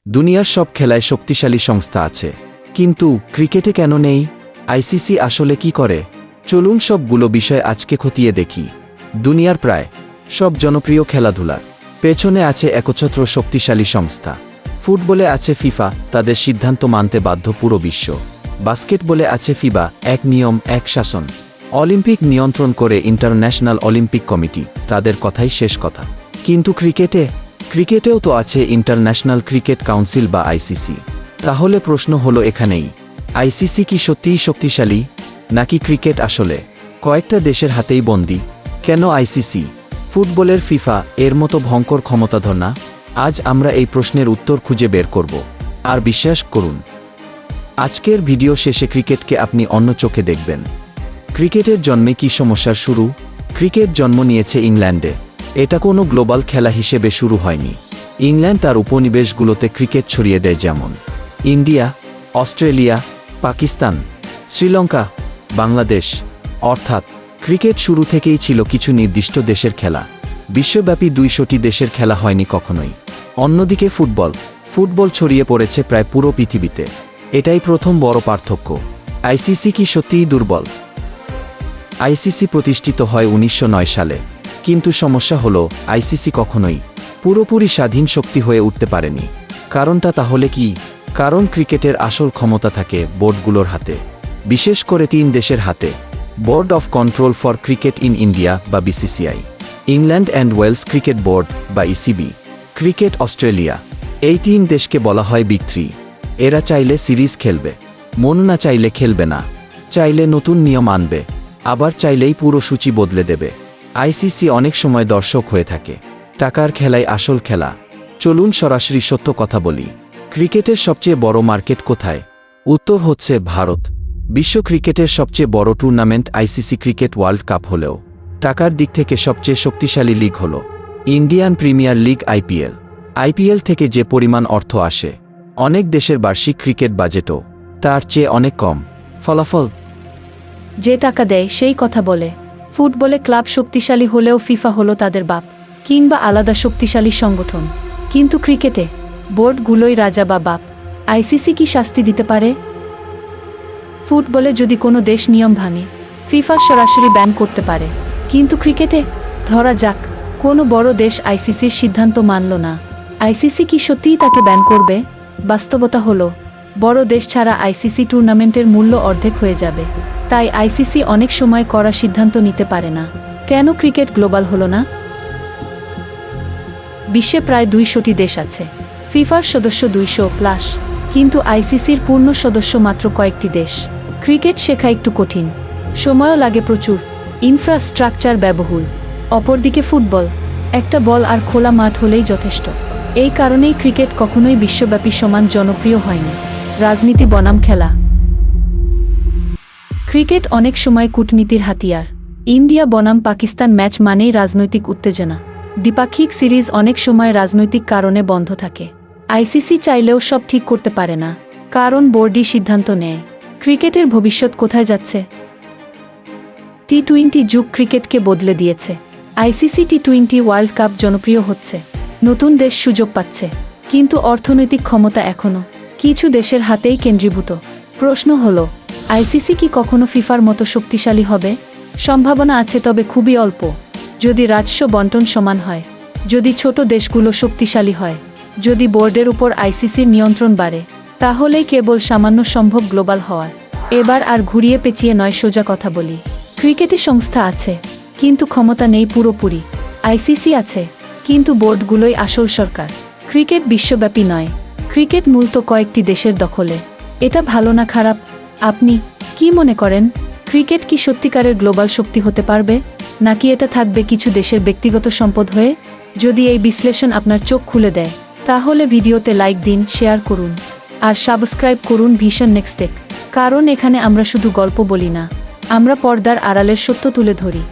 দুনিয়ার সব খেলায় শক্তিশালী সংস্থা আছে, কিন্তু ক্রিকেটে কেন নেই? আইসিসি আসলে কি করে? চলুন সবগুলো বিষয় আজকে খতিয়ে দেখি। দুনিয়ার প্রায় সব জনপ্রিয় খেলাধুলার পেছনে আছে একচ্ছত্র শক্তিশালী সংস্থা। ফুটবলে আছে ফিফা, তাদের সিদ্ধান্ত মানতে বাধ্য পুরো বিশ্ব। বাস্কেটবলে আছে ফিবা, এক নিয়ম এক শাসন। অলিম্পিক নিয়ন্ত্রণ করে ইন্টারন্যাশনাল অলিম্পিক কমিটি, তাদের কথাই শেষ কথা। কিন্তু ক্রিকেটেও তো আছে ইন্টারন্যাশনাল ক্রিকেট কাউন্সিল বা আইসিসি। তাহলে প্রশ্ন হলো এখানেই, আইসিসি কি সত্যিই শক্তিশালী, নাকি ক্রিকেট আসলে কয়েকটা দেশের হাতেই বন্দী? কেন আইসিসি, ফুটবলের ফিফা এর মতো ভয়ঙ্কর ক্ষমতাধর না? আজ আমরা এই প্রশ্নের উত্তর খুঁজে বের করব। আর বিশ্বাস করুন, আজকের ভিডিও শেষে ক্রিকেটকে আপনি অন্য চোখে দেখবেন। ক্রিকেটের জন্মে কি সমস্যার শুরু? ক্রিকেট জন্ম নিয়েছে ইংল্যান্ডে। এটা কোনো গ্লোবাল খেলা হিসেবে শুরু হয়নি। ইংল্যান্ড তার উপনিবেশগুলোতে ক্রিকেট ছড়িয়ে দেয়, যেমন ইন্ডিয়া, অস্ট্রেলিয়া, পাকিস্তান, শ্রীলঙ্কা, বাংলাদেশ। অর্থাৎ ক্রিকেট শুরু থেকেই ছিল কিছু নির্দিষ্ট দেশের খেলা। বিশ্বব্যাপী 200টি দেশের খেলা হয়নি কখনোই। অন্যদিকে ফুটবল ছড়িয়ে পড়েছে প্রায় পুরো পৃথিবীতে। এটাই প্রথম বড় পার্থক্য। আইসিসি কি সত্যিই দুর্বল? আইসিসি প্রতিষ্ঠিত হয় 1909 সালে, কিন্তু সমস্যা হলো আইসিসি কখনোই পুরোপুরি স্বাধীন শক্তি হয়ে উঠতে পারেনি। কারণটা তাহলে কি? কারণ ক্রিকেটের আসল ক্ষমতা থাকে বোর্ডগুলোর হাতে, বিশেষ করে 3 দেশের হাতে: board of control for cricket in India বা BCCI, England and Wales cricket board বা ইসিবি, ক্রিকেট অস্ট্রেলিয়া। এই 3 দেশকে বলা হয় বিগ 3। এরা চাইলে সিরিজ খেলবে, মন না চাইলে খেলবে না, চাইলে নতুন নিয়ম আনবে, আবার চাইলেই পুরো সূচি বদলে দেবে। আইসিসি অনেক সময় দর্শক হয়ে থাকে, টাকার খেলায় আসল খেলা। চলুন সরাসরি সত্য কথা বলি। ক্রিকেটের সবচেয়ে বড় মার্কেট কোথায়? উত্তর হচ্ছে ভারত। বিশ্ব ক্রিকেটের সবচেয়ে বড় tournament ICC cricket world cup হলেও টাকার দিক থেকে সবচেয়ে শক্তিশালী লিগ হল Indian premier league IPL. IPL থেকে যে পরিমাণ অর্থ আসে, অনেক দেশের বার্ষিক ক্রিকেট বাজেটও তার চেয়ে অনেক কম। ফলাফল, যে টাকা দেয় সেই কথা বলে। ফুটবলে ক্লাব শক্তিশালী হলেও ফিফা হলো তাদের বাপ, কিংবা আলাদা শক্তিশালী সংগঠন। কিন্তু ক্রিকেটে বোর্ডগুলোই রাজা বা বাপ। আইসিসি কি শাস্তি দিতে পারে? ফুটবলে যদি কোনো দেশ নিয়ম ভাঙে, ফিফা সরাসরি ব্যান করতে পারে। কিন্তু ক্রিকেটে, ধরা যাক কোনো বড় দেশ আইসিসির সিদ্ধান্ত মানল না, আইসিসি কি সত্যিই তাকে ব্যান করবে? বাস্তবতা হলো, বড় দেশ ছাড়া আইসিসি টুর্নামেন্টের মূল্য অর্ধেক হয়ে যাবে। তাই আইসিসি অনেক সময় কড়া সিদ্ধান্ত নিতে পারে না। কেন ক্রিকেট গ্লোবাল হলো না? বিশ্বে প্রায় 200টি দেশ আছে। ফিফার সদস্য 200+, কিন্তু আইসিসির পূর্ণ সদস্য মাত্র কয়েকটি দেশ। ক্রিকেট শেখা একটু কঠিন, সময়ও লাগে প্রচুর, ইনফ্রাস্ট্রাকচার ব্যয়বহুল। অপরদিকে ফুটবল, একটা বল আর খোলা মাঠ হলেই যথেষ্ট। এই কারণেই ক্রিকেট কখনোই বিশ্বব্যাপী সমান জনপ্রিয় হয়নি। রাজনীতি বনাম খেলা। ক্রিকেট অনেক সময় কূটনীতির হাতিয়ার। ইন্ডিয়া বনাম পাকিস্তান ম্যাচ মানেই রাজনৈতিক উত্তেজনা। দ্বিপাক্ষিক সিরিজ অনেক সময় রাজনৈতিক কারণে বন্ধ থাকে। আইসিসি চাইলেও সব ঠিক করতে পারে না, কারণ বোর্ডই সিদ্ধান্ত নেয়। ক্রিকেটের ভবিষ্যৎ কোথায় যাচ্ছে? টি-20 যুগ ক্রিকেটকে বদলে দিয়েছে। আইসিসি টি-20 ওয়ার্ল্ড কাপ জনপ্রিয় হচ্ছে, নতুন দেশ সুযোগ পাচ্ছে, কিন্তু অর্থনৈতিক ক্ষমতা এখনও কিছু দেশের হাতেই কেন্দ্রীভূত। প্রশ্ন হলো, আইসিসি কি কখনো ফিফার মতো শক্তিশালী হবে? সম্ভাবনা আছে, তবে খুবই অল্প। যদি রাজস্ব বণ্টন সমান হয়, যদি ছোট দেশগুলো শক্তিশালী হয়, যদি বোর্ডের উপর আইসিসির নিয়ন্ত্রণ বাড়ে, তাহলেই কেবল সামান্য সম্ভব গ্লোবাল হওয়ার। এবার আর ঘুরিয়ে পেঁচিয়ে নয়, সোজা কথা বলি। ক্রিকেটে সংস্থা আছে, কিন্তু ক্ষমতা নেই পুরোপুরি। আইসিসি আছে, কিন্তু বোর্ডগুলোই আসল সরকার। ক্রিকেট বিশ্বব্যাপী নয়, ক্রিকেট মূলত কয়েকটি দেশের দখলে। এটা ভালো না খারাপ? আপনি কি মনে করেন? ক্রিকেট কি সত্যিকারের গ্লোবাল শক্তি হতে পারবে, নাকি এটা থাকবে কিছু দেশের ব্যক্তিগত সম্পদ হয়ে? যদি এই বিশ্লেষণ আপনার চোখ খুলে দেয়, তাহলে ভিডিওতে লাইক দিন, শেয়ার করুন, আর সাবস্ক্রাইব করুন ভিশন নেক্সট টেক। কারণ এখানে আমরা শুধু গল্প বলি না, আমরা পর্দার আড়ালের সত্য তুলে ধরি।